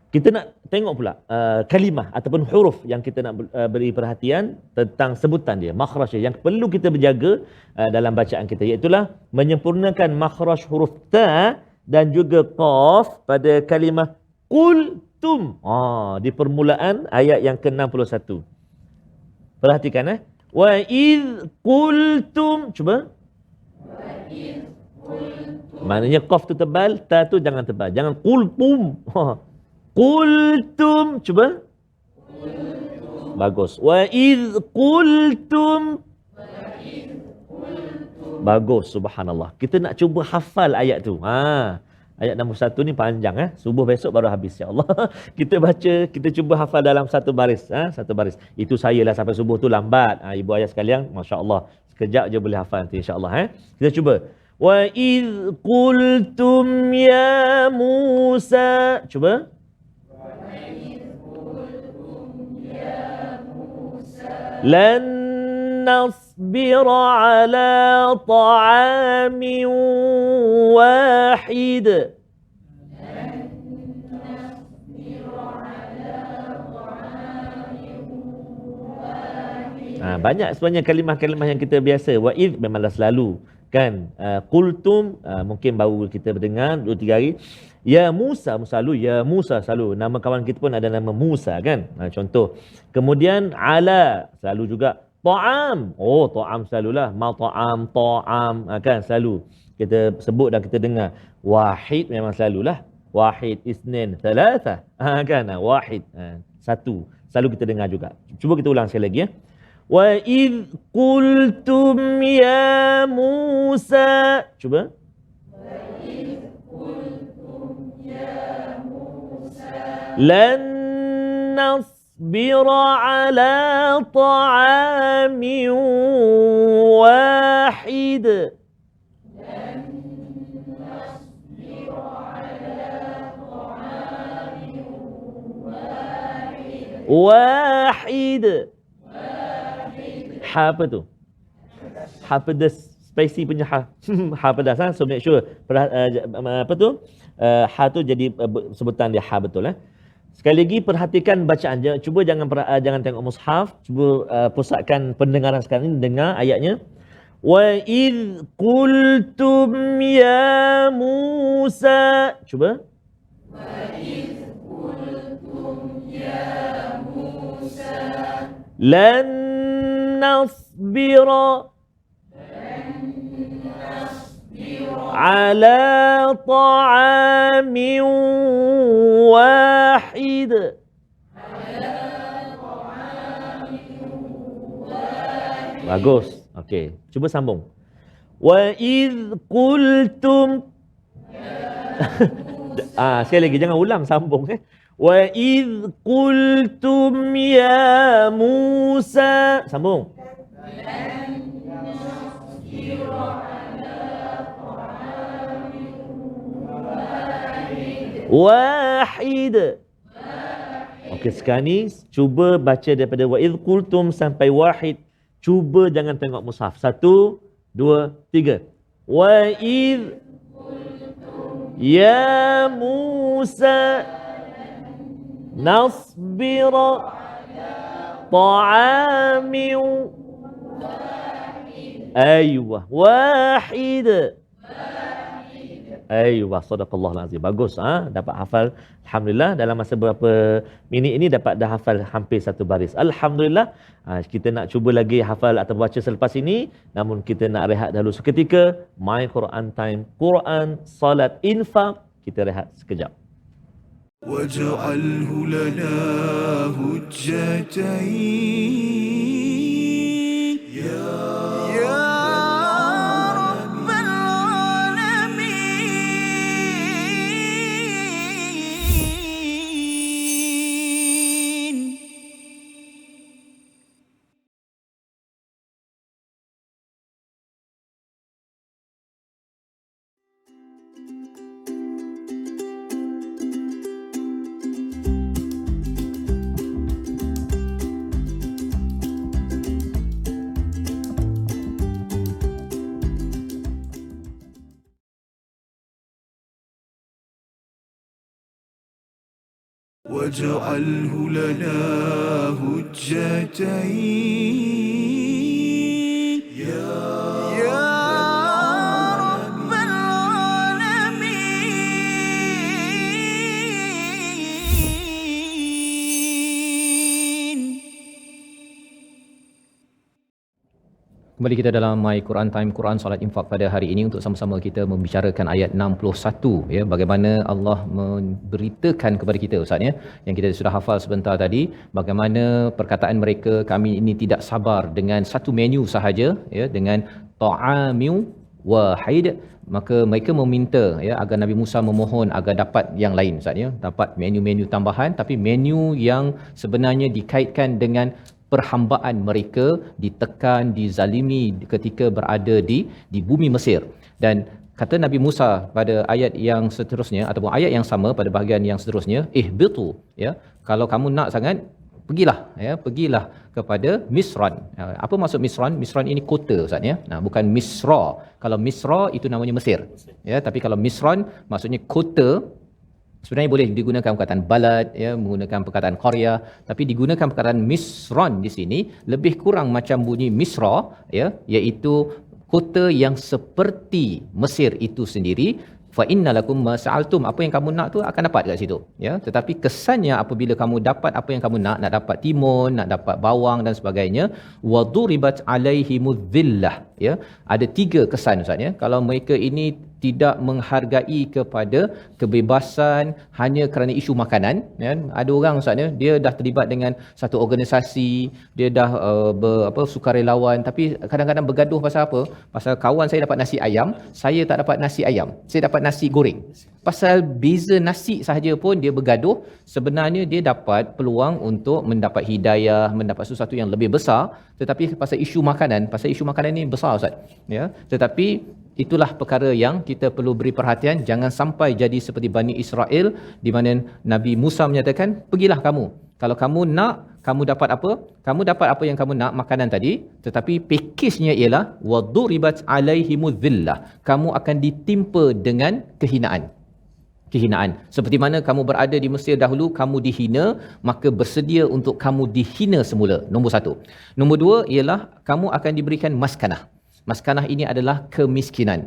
Kita nak tengok pula kalimah ataupun huruf yang kita nak beri perhatian tentang sebutan dia, makhraj dia, yang perlu kita berjaga dalam bacaan kita, iaitulah menyempurnakan makhraj huruf ta dan juga qaf pada kalimah qultum. Di permulaan ayat yang ke-61. Perhatikan wa iz qultum. Cuba. Wa iz qultum. Maknanya qaf tu tebal, ta tu jangan tebal. Jangan qultum. Qultum. Cuba. Qultum. Bagus. Wa iz qultum. Bagus, subhanallah. Kita nak cuba hafal ayat tu. Ayat 61 ni panjang Subuh besok baru habis insya-Allah. Kita baca, kita cuba hafal dalam satu baris satu baris. Itu saya lah sampai subuh tu lambat. Ibu ayah sekalian, masya-Allah. Sekejap je boleh hafal nanti insya-Allah Kita cuba. Wa idh qultum ya Musa. Cuba. Lan nasbira ala ta'amin wahid. Banyak sebenarnya kalimah-kalimah yang kita biasa. Wa idh memanglah selalu kan. Qultum mungkin baru kita berdengar 2-3 hari. Ya Musa selalu, ya Musa selalu. Nama kawan kita pun ada nama Musa kan. Contoh. Kemudian ala selalu juga. Ta'am. Oh, ta'am selalulah. Ma ta'am, ta'am kan selalu. Kita sebut dan kita dengar. Wahid memang selalulah. Wahid, isnin, thalatha. Kan? Wahid. Satu. Selalu kita dengar juga. Cuba kita ulang sekali lagi Wa idh qultum ya Musa. Cuba. Lan nasbira ala ta'amin wahid. Wahid. Ha apa tu? Ha pedas, spicy punya ha. Ha pedas So make sure apa tu? Ha tu jadi sebutan dia ha betul Sekali lagi perhatikan bacaan je. Cuba jangan tengok mushaf. Cuba pusatkan pendengaran sekarang ni, dengar ayatnya. Wa idh qultum ya Musa. Cuba. Wa idh qultum ya Musa. Lan nasbira على طعام واحد. Bagus. Okey, cuba sambung. Wa idh qultum sekali lagi, jangan ulang, sambung Wa idh qultum ya Musa. Sambung. Wahid. Okey, sekarang ni cuba baca daripada wa idh qultum sampai wahid. Cuba jangan tengok mushaf. 1, 2, 3. Wa idh ya Musa nasbira ta'amin aywa wahid. Aywa, sadaqallahul azim. Bagus dapat hafal alhamdulillah dalam masa berapa minit ini dapat dah hafal hampir satu baris. Alhamdulillah. Kita nak cuba lagi hafal atau baca selepas ini, namun kita nak rehat dahulu seketika. My Quran Time, Quran, salat, infak. Kita rehat sekejap. واجعله لنا هجتين يا رب العالمين. واجعله لنا هجتين يا رب العالمين. Kembali kita dalam My Quran Time, Quran Salat Infak pada hari ini untuk sama-sama kita membicarakan ayat 61 bagaimana Allah memberitakan kepada kita Ustaz yang kita sudah hafal sebentar tadi, bagaimana perkataan mereka, kami ini tidak sabar dengan satu menu sahaja dengan ta'amu wahid, maka mereka meminta ya agar Nabi Musa memohon agar dapat yang lain Ustaz ya, dapat menu-menu tambahan, tapi menu yang sebenarnya dikaitkan dengan perhambaan mereka, ditekan, dizalimi ketika berada di bumi Mesir. Dan kata Nabi Musa pada ayat yang seterusnya ataupun ayat yang sama pada bahagian yang seterusnya, ihbitu ya, kalau kamu nak sangat pergilah ya, pergilah kepada Misran. Apa maksud Misran? Misran ini kota Ustaz ya. Nah, bukan Misra. Kalau Misra itu namanya Mesir. Ya, tapi kalau Misran maksudnya kota. Sebenarnya boleh digunakan perkataan balad ya, menggunakan perkataan qarya, tapi digunakan perkataan Misran di sini lebih kurang macam bunyi Misra ya, iaitu kota yang seperti Mesir itu sendiri. Fa innalakum ma sa'altum, apa yang kamu nak tu akan dapat kat situ ya. Tetapi kesannya apabila kamu dapat apa yang kamu nak dapat timun, nak dapat bawang dan sebagainya, wa duribat alaihimudz zillah ya. Ada 3 kesan Ustaz ya. Kalau mereka ini tidak menghargai kepada kebebasan hanya kerana isu makanan ya. Ada orang Ustaz ya, dia dah terlibat dengan satu organisasi, dia dah sukarelawan, tapi kadang-kadang bergaduh pasal apa? Pasal kawan saya dapat nasi ayam, saya tak dapat nasi ayam. Saya dapat nasi goreng. Pasal beza nasi sahaja pun dia bergaduh. Sebenarnya dia dapat peluang untuk mendapat hidayah, mendapat sesuatu yang lebih besar, tetapi pasal isu makanan ni besar Ustaz ya. Tetapi itulah perkara yang kita perlu beri perhatian, jangan sampai jadi seperti Bani Israel di mana Nabi Musa menyatakan, pergilah kamu. Kalau kamu nak, kamu dapat apa? Kamu dapat apa yang kamu nak, makanan tadi, tetapi pakejnya ialah waduribat alaihimudz zillah. Kamu akan ditimpa dengan kehinaan. Seperti mana kamu berada di Mesir dahulu, kamu dihina, maka bersedia untuk kamu dihina semula. Nombor 1. Nombor 2 ialah kamu akan diberikan maskanah. Maskanah ini adalah kemiskinan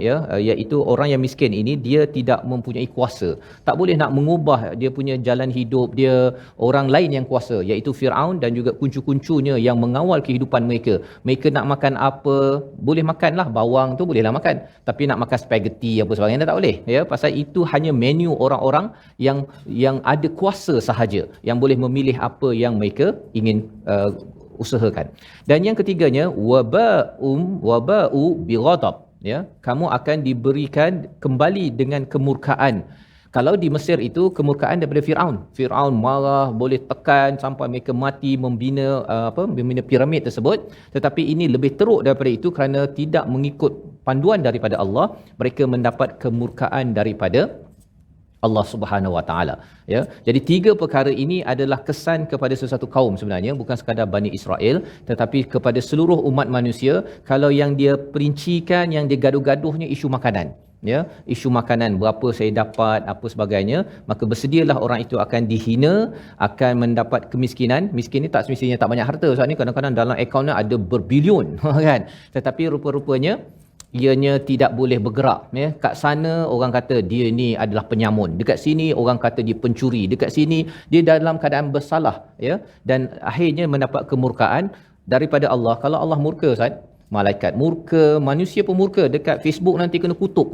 ya, iaitu orang yang miskin ini dia tidak mempunyai kuasa, tak boleh nak mengubah dia punya jalan hidup dia, orang lain yang kuasa, iaitu Firaun dan juga kuncu-kuncunya yang mengawal kehidupan mereka. Mereka nak makan apa, boleh makanlah bawang tu bolehlah makan, tapi nak makan spaghetti apa sebagainya tak boleh ya, pasal itu hanya menu orang-orang yang ada kuasa sahaja yang boleh memilih apa yang mereka ingin usahakan. Dan yang ketiganya waba'u bighadab ya, kamu akan diberikan kembali dengan kemurkaan. Kalau di Mesir itu kemurkaan daripada Firaun marah, boleh tekan sampai mereka mati, membina piramid tersebut. Tetapi ini lebih teruk daripada itu kerana tidak mengikut panduan daripada Allah, mereka mendapat kemurkaan daripada Allah Subhanahu Wa Taala ya. Jadi 3 perkara ini adalah kesan kepada sesuatu kaum sebenarnya, bukan sekadar Bani Israel tetapi kepada seluruh umat manusia. Kalau yang dia perincikan, yang dia gaduh-gaduhnya isu makanan ya, isu makanan, berapa saya dapat apa sebagainya, maka bersedialah orang itu akan dihina, akan mendapat kemiskinan. Miskin ni tak semestinya tak banyak harta. Sebab ni kadang-kadang dalam akaunnya ada berbilion kan, tetapi rupa-rupanya ianya tidak boleh bergerak ya. Kat sana orang kata dia ni adalah penyamun, dekat sini orang kata dia pencuri, dekat sini dia dalam keadaan bersalah ya, dan akhirnya mendapat kemurkaan daripada Allah. Kalau Allah murka Ustaz, malaikat murka, manusia pun murka. Dekat Facebook nanti kena kutuk,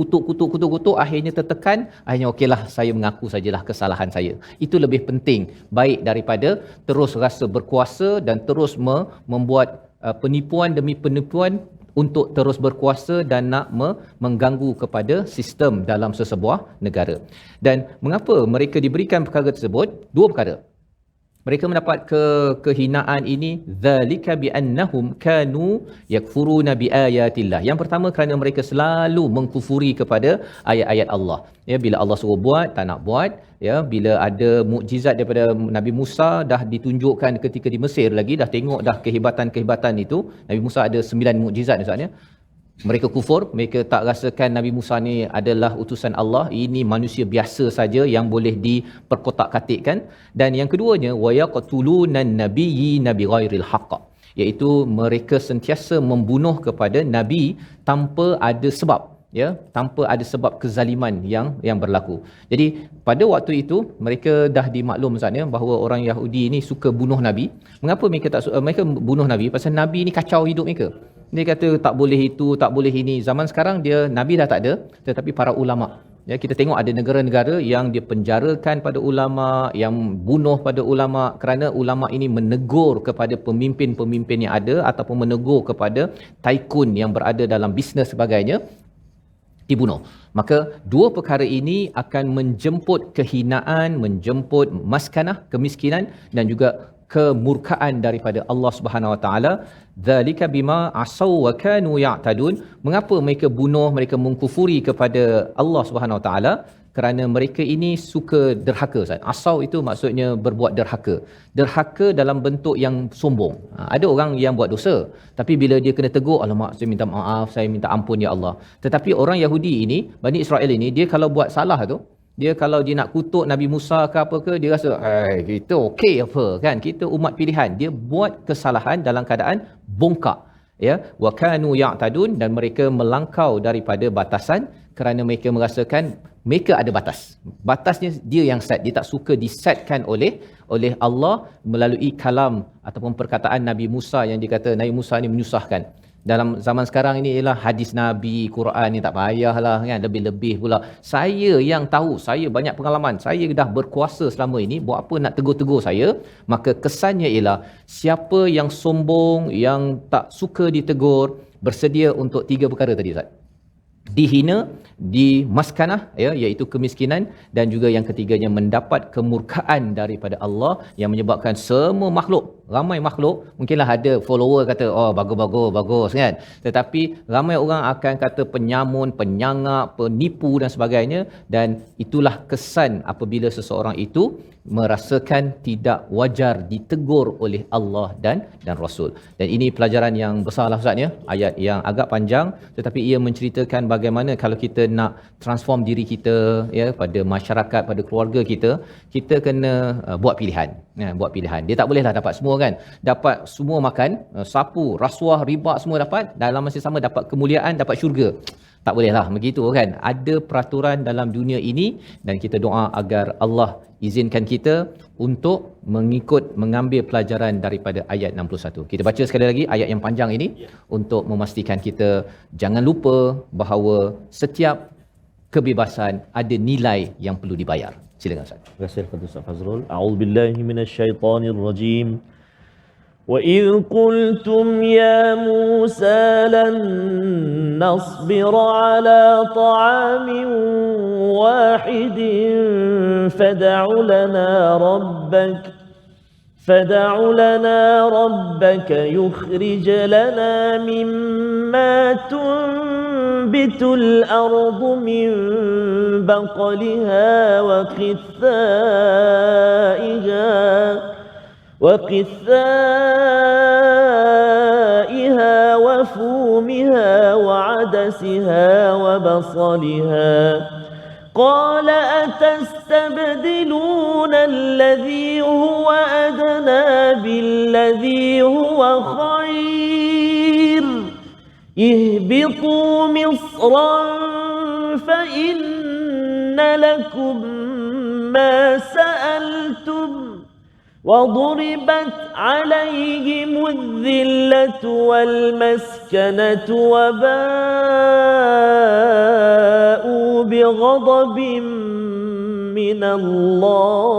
akhirnya tertekan, akhirnya okeylah saya mengaku sajalah kesalahan saya. Itu lebih penting, baik daripada terus rasa berkuasa dan terus membuat penipuan demi penipuan untuk terus berkuasa dan nak mengganggu kepada sistem dalam sesebuah negara. Dan mengapa mereka diberikan perkara tersebut? 2 perkara. Mereka mendapat kehinaan ini, zalika bi annahum kanu yakfuruna bi ayatillah. Yang pertama kerana mereka selalu mengkufuri kepada ayat-ayat Allah. Ya, bila Allah suruh buat tak nak buat ya, bila ada mukjizat daripada Nabi Musa dah ditunjukkan ketika di Mesir lagi, dah tengok dah kehebatan itu. Nabi Musa ada 9 mukjizat Ustaz ya. Mereka kufur, mereka tak rasakan Nabi Musa ni adalah utusan Allah, ini manusia biasa saja yang boleh diperkotak-katikkan. Dan yang keduanya, wa yaqtulunan nabiyina bighairil haqq, iaitu mereka sentiasa membunuh kepada nabi tanpa ada sebab ya, tanpa ada sebab kezaliman yang berlaku. Jadi pada waktu itu mereka dah dimaklum Ustaz ya, bahawa orang Yahudi ni suka bunuh nabi. Mengapa mereka bunuh nabi? Pasal nabi ni kacau hidup mereka. Dia kata tak boleh itu, tak boleh ini. Zaman sekarang dia nabi dah tak ada, tetapi para ulama Ya, kita tengok ada negara-negara yang dia penjarakan pada ulama, yang bunuh pada ulama kerana ulama ini menegur kepada pemimpin-pemimpin yang ada ataupun menegur kepada tycoon yang berada dalam bisnes sebagainya, dibunuh. Maka dua perkara ini akan menjemput kehinaan, menjemput maskanah, kemiskinan dan juga kemurkaan daripada Allah Subhanahu Wa Taala. Zalika bima asaw wa kanu ya'tadun. Mengapa mereka bunuh, mereka mengkufuri kepada Allah Subhanahu Wa Taala? Kerana mereka ini suka derhaka. Asaw itu maksudnya berbuat derhaka. Derhaka dalam bentuk yang sombong. Ada orang yang buat dosa, tapi bila dia kena tegur, alamak saya minta maaf, saya minta ampun ya Allah. Tetapi orang Yahudi ini, Bani Israel ini, dia kalau buat salah tu, dia kalau dia nak kutuk Nabi Musa ke apa ke, dia rasa kita okey apa kan, kita umat pilihan. Dia buat kesalahan dalam keadaan bongkak, ya, wa kanu ya'tadun, dan mereka melangkau daripada batasan kerana mereka merasakan mereka ada batas. Batasnya dia yang set, dia tak suka disetkan oleh Allah melalui kalam ataupun perkataan Nabi Musa yang dikata Nabi Musa ni menyusahkan. Dalam zaman sekarang ini ialah hadis Nabi, Quran ni tak payahlah kan, lebih-lebih pula. Saya yang tahu, saya banyak pengalaman, saya dah berkuasa selama ini, buat apa nak tegur-tegur saya? Maka kesannya ialah siapa yang sombong, yang tak suka ditegur, bersedia untuk tiga perkara tadi Ustaz. Dihina, dimaskanah, ya, iaitu kemiskinan, dan juga yang ketiganya mendapat kemurkaan daripada Allah yang menyebabkan semua makhluk, ramai makhluk, mungkinlah ada follower kata oh bagus kan, tetapi ramai orang akan kata penyamun, penyangak, penipu dan sebagainya, dan itulah kesan apabila seseorang itu merasakan tidak wajar ditegur oleh Allah dan Rasul. Dan ini pelajaran yang besarlah Ustaz ya, ayat yang agak panjang tetapi ia menceritakan bagaimana kalau kita nak transform diri kita ya pada masyarakat, pada keluarga kita, kita kena buat pilihan. Buat pilihan. Dia tak bolehlah dapat semua kan. Dapat semua makan, sapu, rasuah, riba semua dapat, dalam masa sama dapat kemuliaan, dapat syurga. Tak bolehlah begitu kan. Ada peraturan dalam dunia ini dan kita doa agar Allah izinkan kita untuk mengambil pelajaran daripada ayat 61. Kita baca sekali lagi ayat yang panjang ini untuk memastikan kita jangan lupa bahawa setiap kebebasan ada nilai yang perlu dibayar. Silakan Ustaz. Terima kasih kepada Ustaz Fazrul. A'udzubillahi minasyaitonirrajim. وَإِذْ قُلْتُمْ يَا مُوسَى لَن نَّصْبِرَ عَلَى طَعَامٍ وَاحِدٍ فَادْعُ لَنَا رَبَّكَ يُخْرِجْ لَنَا مِمَّا تُنبِتُ الْأَرْضُ مِن بَقْلِهَا وقثائها وفومها وعدسها وبصلها قال أتستبدلون الذي هو أدنى بالذي هو خير اهبطوا مصرا فإن لكم ما سألتم وضربت عليهم الذلة والمسكنة وباءوا بغضب من الله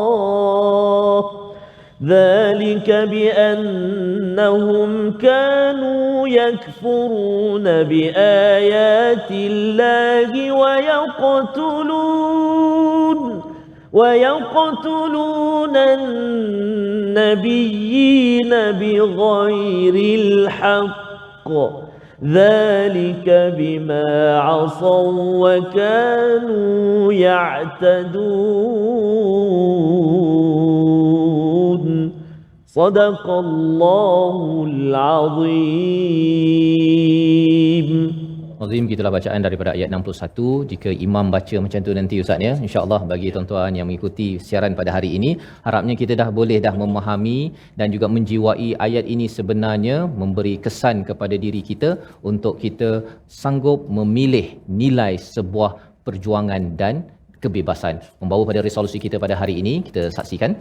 ذلك بأنهم كانوا يكفرون بآيات الله ويقتلون النبيين بغير الحق ذلك بما عصوا وكانوا يعتدون صدق الله العظيم. Azim, gitulah bacaan daripada ayat 61. Jika imam baca macam tu nanti Ustaz ya, insya-Allah bagi tuan-tuan yang mengikuti siaran pada hari ini, harapnya kita dah memahami dan juga menjiwai ayat ini sebenarnya memberi kesan kepada diri kita untuk kita sanggup memilih nilai sebuah perjuangan dan kebebasan. Membawa pada resolusi kita pada hari ini, kita saksikan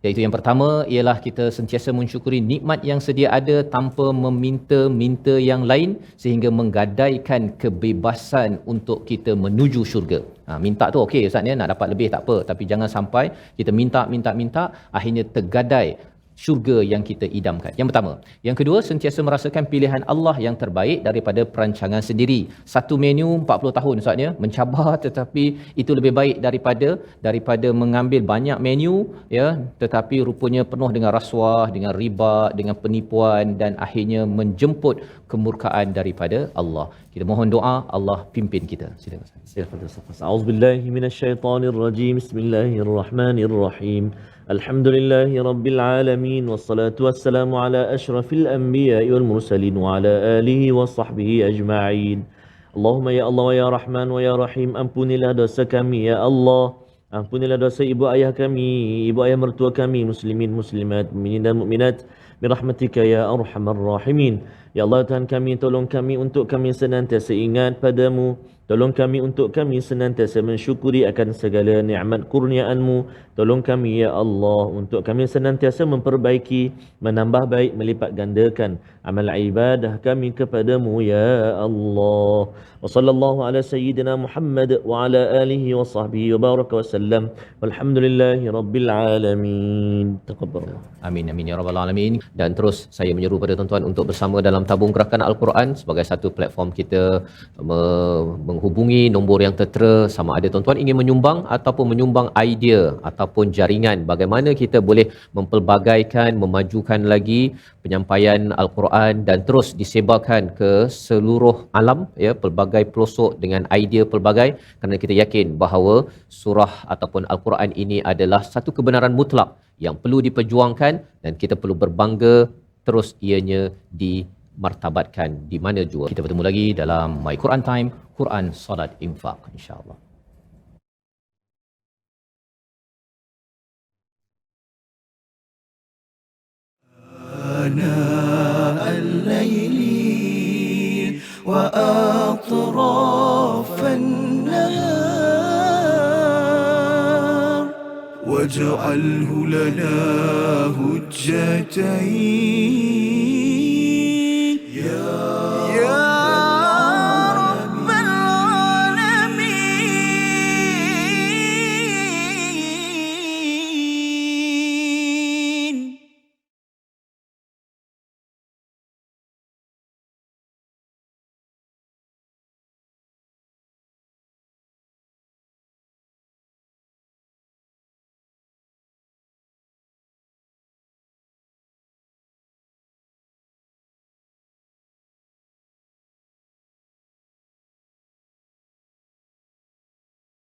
Iaitu yang pertama ialah kita sentiasa mensyukuri nikmat yang sedia ada tanpa meminta-minta yang lain sehingga menggadaikan kebebasan untuk kita menuju syurga. Minta tu okey Ustaz ya, nak dapat lebih tak apa, tapi jangan sampai kita minta akhirnya tergadai syurga yang kita idamkan. Yang pertama. Yang kedua, sentiasa merasakan pilihan Allah yang terbaik daripada perancangan sendiri. Satu menu 40 tahun Ustaz ya, mencabar, tetapi itu lebih baik daripada mengambil banyak menu ya, tetapi rupanya penuh dengan rasuah, dengan riba, dengan penipuan dan akhirnya menjemput kemurkaan daripada Allah. Kita mohon doa Allah pimpin kita. Silakan Ustaz. A'udzubillahi minasyaitonirrajim. Bismillahirrahmanirrahim. Alhamdulillahi rabbil alamin wassalatu wassalamu ala asyrafil anbiya'i wal mursalin wa ala alihi wa sahbihi ajma'in. Allahumma ya Allah wa ya Rahman wa ya Rahim, ampunilah dosa kami ya Allah. Ampunilah dosa ibu ayah kami, ibu ayah mertua kami, muslimin muslimat, mukminin dan mukminat, birahmatika ya arhamar rahimin. Ya Allah Tuhan kami, tolong kami untuk kami senantiasa ingat padamu. Tolong kami untuk kami senantiasa mensyukuri akan segala nikmat kurniaan-Mu. Tolong kami ya Allah untuk kami senantiasa memperbaiki, menambah baik, melipat gandakan amal ibadah kami kepadamu ya Allah. Wa sallallahu ala sayyidina Muhammad wa ala alihi wa sahbihi wa baraka wa sallam. Walhamdulillahi rabbil alamin. Taqabbal. Amin amin ya rabbal alamin. Dan terus saya menyeru pada tuan-tuan untuk bersama dalam tabung gerakan Al-Quran sebagai satu platform kita menghubungi nombor yang tertera. Sama ada tuan-tuan ingin menyumbang ataupun menyumbang idea ataupun jaringan bagaimana kita boleh mempelbagaikan, memajukan lagi penyampaian Al-Quran dan terus disebarkan ke seluruh alam ya, pelbagai pelosok dengan idea pelbagai, kerana kita yakin bahawa surah ataupun Al-Quran ini adalah satu kebenaran mutlak yang perlu diperjuangkan dan kita perlu berbangga terus ianya dimartabatkan di mana jua. Kita bertemu lagi dalam My Quran Time, Quran Salat Infak, insya-Allah. آناء الليل وأطراف النهار واجعله لنا هجتين